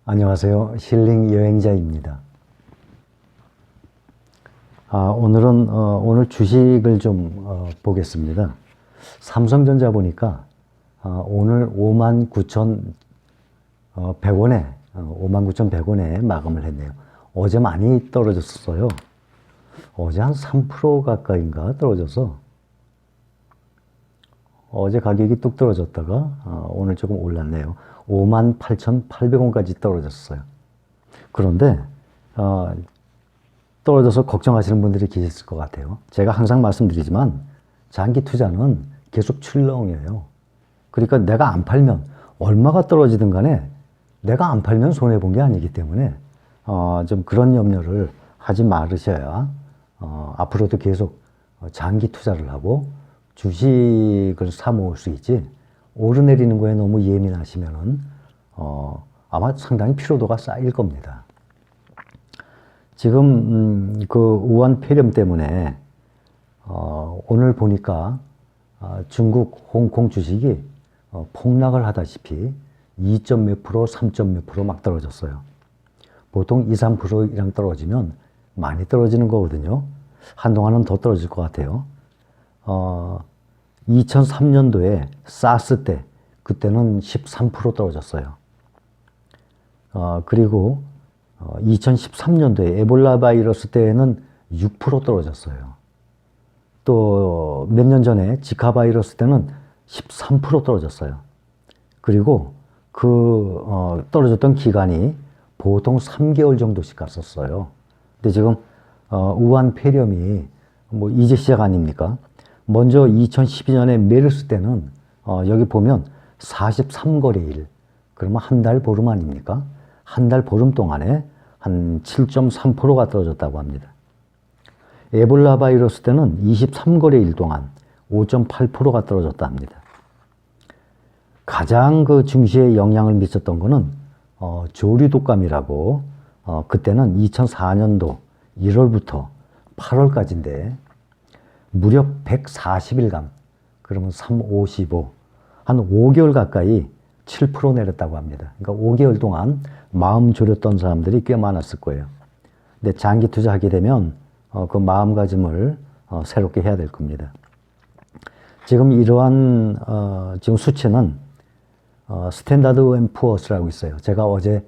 안녕하세요. 힐링 여행자입니다. 오늘 주식을 좀 보겠습니다. 삼성전자 보니까 오늘 59,100원에 59,100원에 마감을 했네요. 어제 많이 떨어졌어요. 어제 한 3% 가까이인가 떨어져서 어제 가격이 뚝 떨어졌다가 오늘 조금 올랐네요. 58,800원까지 떨어졌어요. 그런데 떨어져서 걱정하시는 분들이 계실 것 같아요. 제가 항상 말씀드리지만 장기 투자는 계속 출렁이에요. 그러니까 내가 안 팔면 얼마가 떨어지든 간에 내가 안 팔면 손해본 게 아니기 때문에 좀 그런 염려를 하지 말으셔야 앞으로도 계속 장기 투자를 하고 주식을 사 모을 수 있지, 오르내리는 거에 너무 예민하시면은 아마 상당히 피로도가 쌓일 겁니다. 지금 그 우한 폐렴 때문에 오늘 보니까 중국, 홍콩 주식이 폭락을 하다시피 2점 몇 프로, 3점 몇 프로 막 떨어졌어요. 보통 2, 3% 이랑 떨어지면 많이 떨어지는 거거든요. 한동안은 더 떨어질 것 같아요. 2003년도에 사스 때, 그때는 13% 떨어졌어요. 그리고 2013년도에 에볼라 바이러스 때에는 6% 떨어졌어요. 또 몇 년 전에 지카 바이러스 때는 13% 떨어졌어요. 그리고 떨어졌던 기간이 보통 3개월 정도씩 갔었어요. 근데 지금 우한 폐렴이 이제 시작 아닙니까? 먼저 2012년에 메르스 때는 여기 보면 43거래일, 그러면 한 달 보름 아닙니까? 한 달 보름 동안에 한 7.3%가 떨어졌다고 합니다. 에볼라 바이러스 때는 23거래일 동안 5.8%가 떨어졌다 합니다. 가장 그 증시에 영향을 미쳤던 거는 조류 독감이라고, 그때는 2004년도 1월부터 8월까지인데 무려 140일간, 그러면 3, 55, 한 5개월 가까이 7% 내렸다고 합니다. 그러니까 5개월 동안 마음 졸였던 사람들이 꽤 많았을 거예요. 근데 장기 투자하게 되면 그 마음가짐을 새롭게 해야 될 겁니다. 지금 이러한 지금 수치는 스탠다드 앤 푸어스라고 있어요. 제가 어제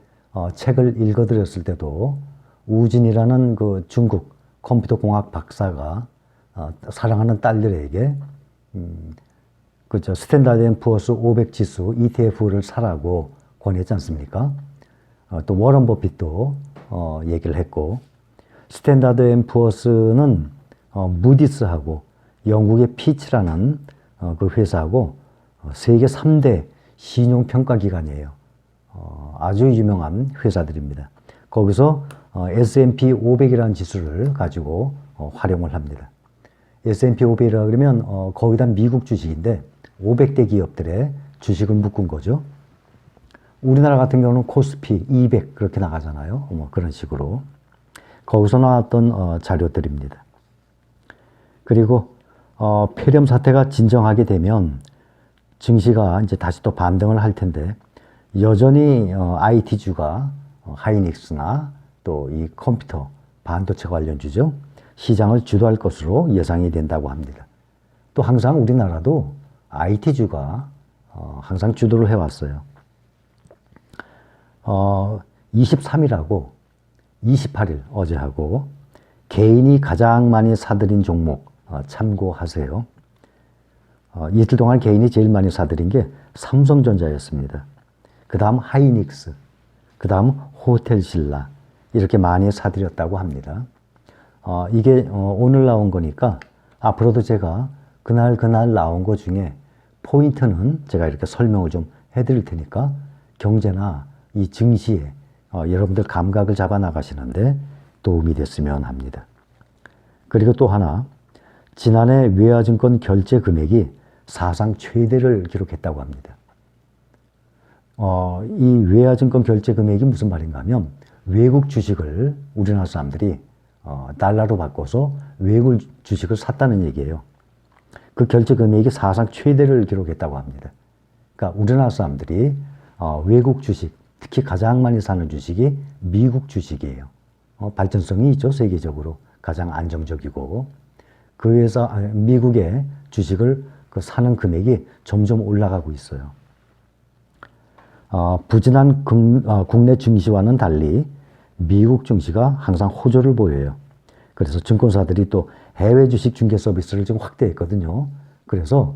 책을 읽어드렸을 때도 우진이라는 그 중국 컴퓨터 공학 박사가 사랑하는 딸들에게 스탠다드 앤 푸어스 500 지수 ETF를 사라고 권했지 않습니까? 또 워런 버핏도 얘기를 했고, 스탠다드 앤 푸어스는 무디스하고 영국의 피치라는 그 회사하고 세계 3대 신용평가기관이에요. 아주 유명한 회사들입니다. 거기서 S&P 500이라는 지수를 가지고 활용을 합니다. S&P 500이라 그러면 거의 다 미국 주식인데 500대 기업들의 주식을 묶은 거죠. 우리나라 같은 경우는 코스피 200 그렇게 나가잖아요. 그런 식으로. 거기서 나왔던 자료들입니다. 그리고 폐렴 사태가 진정하게 되면 증시가 이제 다시 또 반등을 할 텐데, 여전히 IT주가 하이닉스나 또 이 컴퓨터 반도체 관련주죠, 시장을 주도할 것으로 예상이 된다고 합니다. 또 항상 우리나라도 IT주가 항상 주도를 해왔어요. 23일하고 28일 어제하고 개인이 가장 많이 사들인 종목 참고하세요. 이틀 동안 개인이 제일 많이 사들인 게 삼성전자였습니다. 그 다음 하이닉스, 그 다음 호텔신라, 이렇게 많이 사들였다고 합니다. 이게 오늘 나온 거니까 앞으로도 제가 그날 나온 거 중에 포인트는 제가 이렇게 설명을 좀 해드릴 테니까 경제나 이 증시에 여러분들 감각을 잡아 나가시는데 도움이 됐으면 합니다. 그리고 또 하나, 지난해 외화증권 결제 금액이 사상 최대를 기록했다고 합니다. 이 외화증권 결제 금액이 무슨 말인가 하면 외국 주식을 우리나라 사람들이 달러로 바꿔서 외국 주식을 샀다는 얘기예요. 그 결제 금액이 사상 최대를 기록했다고 합니다. 그러니까 우리나라 사람들이 외국 주식, 특히 가장 많이 사는 주식이 미국 주식이에요. 발전성이 있죠. 세계적으로 가장 안정적이고 그 회사 미국의 주식을 사는 금액이 점점 올라가고 있어요. 부진한 국내 증시와는 달리 미국 증시가 항상 호조를 보여요. 그래서 증권사들이 또 해외 주식 중개 서비스를 지금 확대했거든요. 그래서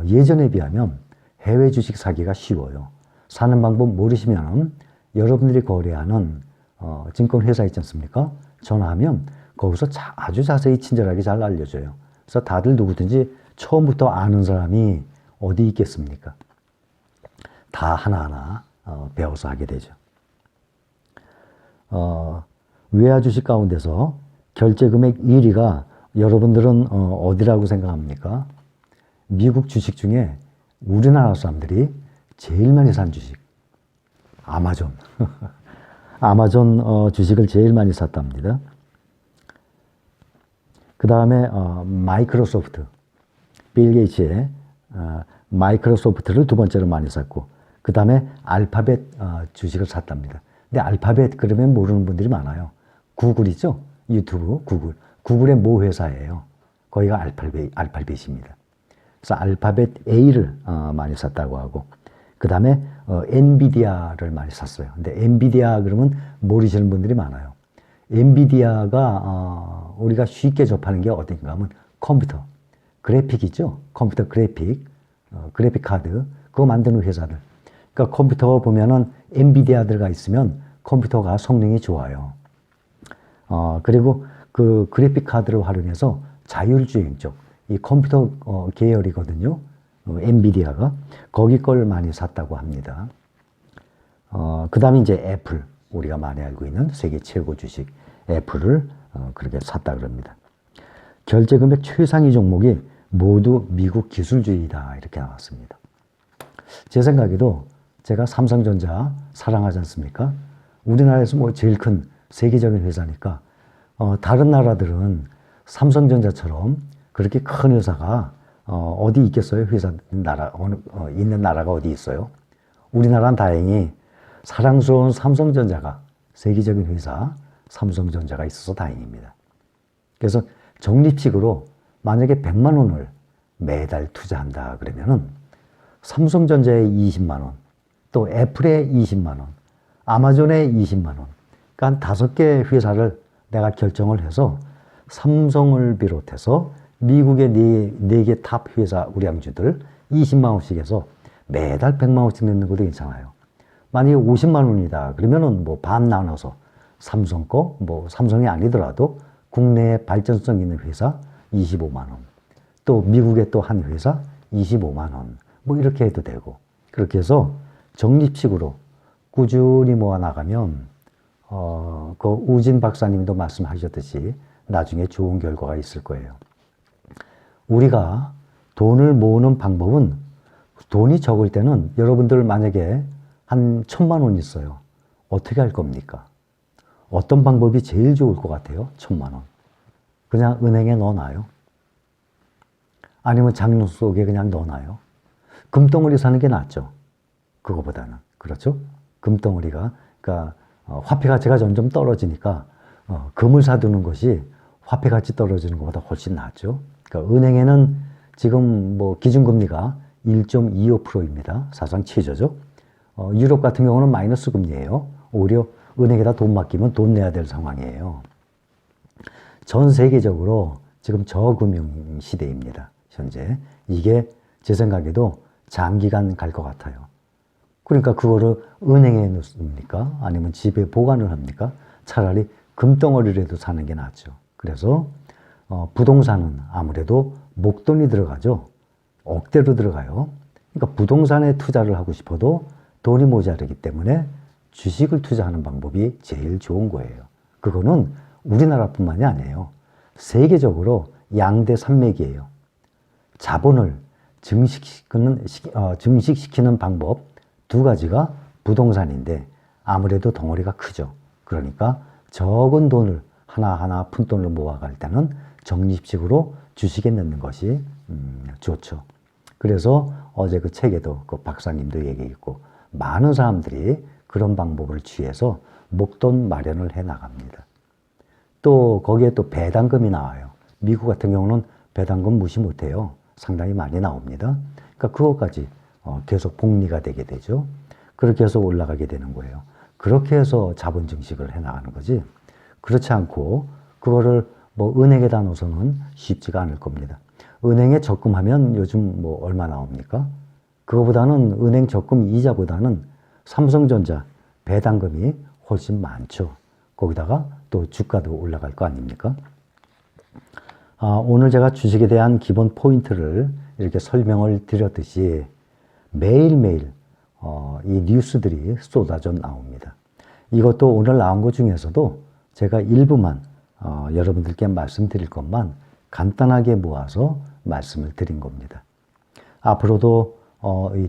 예전에 비하면 해외 주식 사기가 쉬워요. 사는 방법 모르시면 여러분들이 거래하는 증권회사 있지 않습니까? 전화하면 거기서 아주 자세히 친절하게 잘 알려줘요. 그래서 다들 누구든지 처음부터 아는 사람이 어디 있겠습니까? 다 하나하나 배워서 하게 되죠. 외화 주식 가운데서 결제 금액 1위가 여러분들은 어디라고 생각합니까? 미국 주식 중에 우리나라 사람들이 제일 많이 산 주식. 아마존. 아마존 주식을 제일 많이 샀답니다. 그 다음에 마이크로소프트. 빌 게이츠의 마이크로소프트를 두 번째로 많이 샀고 그 다음에 알파벳 주식을 샀답니다. 근데 알파벳 그러면 모르는 분들이 많아요. 구글이죠? 유튜브 구글. 구글의 모 회사예요. 거기가 알파벳입니다. 그래서 알파벳 A를 많이 샀다고 하고 그 다음에 엔비디아를 많이 샀어요. 근데 엔비디아 그러면 모르시는 분들이 많아요. 엔비디아가 우리가 쉽게 접하는 게 어딘가 하면 컴퓨터, 그래픽이죠. 컴퓨터 그래픽, 그래픽 카드 그거 만드는 회사들. 그러니까 컴퓨터 보면은 엔비디아들가 있으면 컴퓨터가 성능이 좋아요. 그리고 그 그래픽 카드를 활용해서 자율주행 쪽, 이 컴퓨터 계열이거든요. 엔비디아가 거기 걸 많이 샀다고 합니다. 그 다음에 이제 애플, 우리가 많이 알고 있는 세계 최고 주식 애플을 그렇게 샀다 그럽니다. 결제 금액 최상위 종목이 모두 미국 기술주의다 이렇게 나왔습니다. 제 생각에도 제가 삼성전자 사랑하지 않습니까? 우리나라에서 뭐 제일 큰 세계적인 회사니까 다른 나라들은 삼성전자처럼 그렇게 큰 회사가 어디 있겠어요? 회사 나라 있는 나라가 어디 있어요? 우리나라는 다행히 사랑스러운 삼성전자가 세계적인 회사 삼성전자가 있어서 다행입니다. 그래서 적립식으로 만약에 100만 원을 매달 투자한다 그러면은 삼성전자에 20만 원, 또 애플에 20만 원, 아마존에 20만 원. 그러니까 한 5개 회사를 내가 결정을 해서 삼성을 비롯해서 미국의 4개 탑 회사 우량주들 20만 원씩 해서 매달 100만 원씩 내는 것도 괜찮아요. 만약에 50만 원이다 그러면은 뭐 반 나눠서 삼성 거, 뭐 삼성이 아니더라도 국내에 발전성 있는 회사 25만 원, 또 미국의 또 한 회사 25만 원, 뭐 이렇게 해도 되고 그렇게 해서 적립식으로 꾸준히 모아 나가면 그 우진 박사님도 말씀하셨듯이 나중에 좋은 결과가 있을 거예요. 우리가 돈을 모으는 방법은 돈이 적을 때는 여러분들 만약에 한 1,000만 원 있어요. 어떻게 할 겁니까? 어떤 방법이 제일 좋을 것 같아요? 1,000만 원. 그냥 은행에 넣어놔요? 아니면 장롱 속에 그냥 넣어놔요? 금덩어리 사는 게 낫죠. 그거보다는. 그렇죠? 금덩어리가, 그러니까 화폐 가치가 점점 떨어지니까 금을 사두는 것이 화폐 가치 떨어지는 것보다 훨씬 낫죠. 그러니까 은행에는 지금 뭐 기준금리가 1.25%입니다. 사상 최저죠. 유럽 같은 경우는 마이너스 금리예요. 오히려 은행에다 돈 맡기면 돈 내야 될 상황이에요. 전 세계적으로 지금 저금융 시대입니다. 현재. 이게 제 생각에도 장기간 갈 것 같아요. 그러니까 그거를 은행에 넣습니까? 아니면 집에 보관을 합니까? 차라리 금덩어리라도 사는 게 낫죠. 그래서 부동산은 아무래도 목돈이 들어가죠. 억대로 들어가요. 그러니까 부동산에 투자를 하고 싶어도 돈이 모자르기 때문에 주식을 투자하는 방법이 제일 좋은 거예요. 그거는 우리나라뿐만이 아니에요. 세계적으로 양대 산맥이에요. 자본을 증식시키는 방법 두 가지가 부동산인데 아무래도 덩어리가 크죠. 그러니까 적은 돈을 하나하나 푼돈을 모아갈 때는 적립식으로 주식에 넣는 것이 좋죠. 그래서 어제 그 책에도 그 박사님도 얘기했고 많은 사람들이 그런 방법을 취해서 목돈 마련을 해 나갑니다. 또 거기에 또 배당금이 나와요. 미국 같은 경우는 배당금 무시 못해요. 상당히 많이 나옵니다. 그러니까 그것까지 계속 복리가 되게 되죠. 그렇게 해서 올라가게 되는 거예요. 그렇게 해서 자본 증식을 해 나가는 거지. 그렇지 않고 그거를 뭐 은행에다 넣어서는 쉽지가 않을 겁니다. 은행에 적금하면 요즘 뭐 얼마 나옵니까? 그거보다는 은행 적금 이자보다는 삼성전자 배당금이 훨씬 많죠. 거기다가 또 주가도 올라갈 거 아닙니까? 오늘 제가 주식에 대한 기본 포인트를 이렇게 설명을 드렸듯이 매일매일 이 뉴스들이 쏟아져 나옵니다. 이것도 오늘 나온 것 중에서도 제가 일부만 여러분들께 말씀드릴 것만 간단하게 모아서 말씀을 드린 겁니다. 앞으로도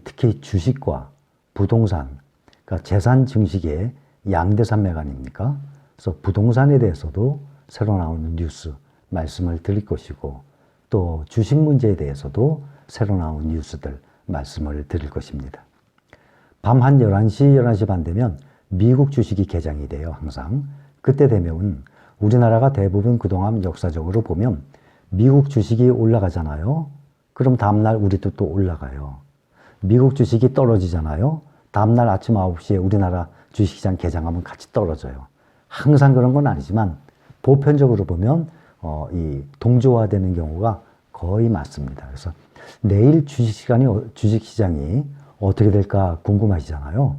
특히 주식과 부동산, 그러니까 재산 증식의 양대산맥 아닙니까? 그래서 부동산에 대해서도 새로 나오는 뉴스 말씀을 드릴 것이고 또 주식 문제에 대해서도 새로 나온 뉴스들 말씀을 드릴 것입니다. 밤 한 11시, 11시 반 되면 미국 주식이 개장이 돼요, 항상. 그때 되면 우리나라가 대부분 그동안 역사적으로 보면 미국 주식이 올라가잖아요. 그럼 다음날 우리도 또 올라가요. 미국 주식이 떨어지잖아요. 다음날 아침 9시에 우리나라 주식시장 개장하면 같이 떨어져요. 항상 그런 건 아니지만 보편적으로 보면 이 동조화되는 경우가 거의 많습니다. 그래서 내일 주식시장이 어떻게 될까 궁금하시잖아요.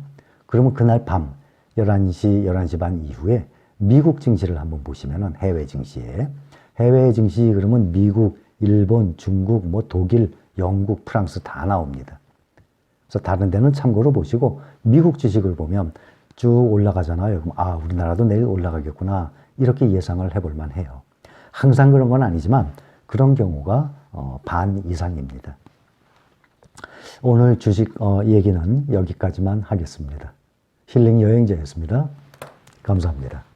그러면 그날 밤 11시, 11시 반 이후에 미국 증시를 한번 보시면은 해외 증시에. 해외 증시 그러면 미국, 일본, 중국, 뭐 독일, 영국, 프랑스 다 나옵니다. 그래서 다른 데는 참고로 보시고 미국 주식을 보면 쭉 올라가잖아요. 그럼 우리나라도 내일 올라가겠구나. 이렇게 예상을 해볼 만해요. 항상 그런 건 아니지만 그런 경우가 반 이상입니다. 오늘 주식 얘기는 여기까지만 하겠습니다. 힐링 여행자였습니다. 감사합니다.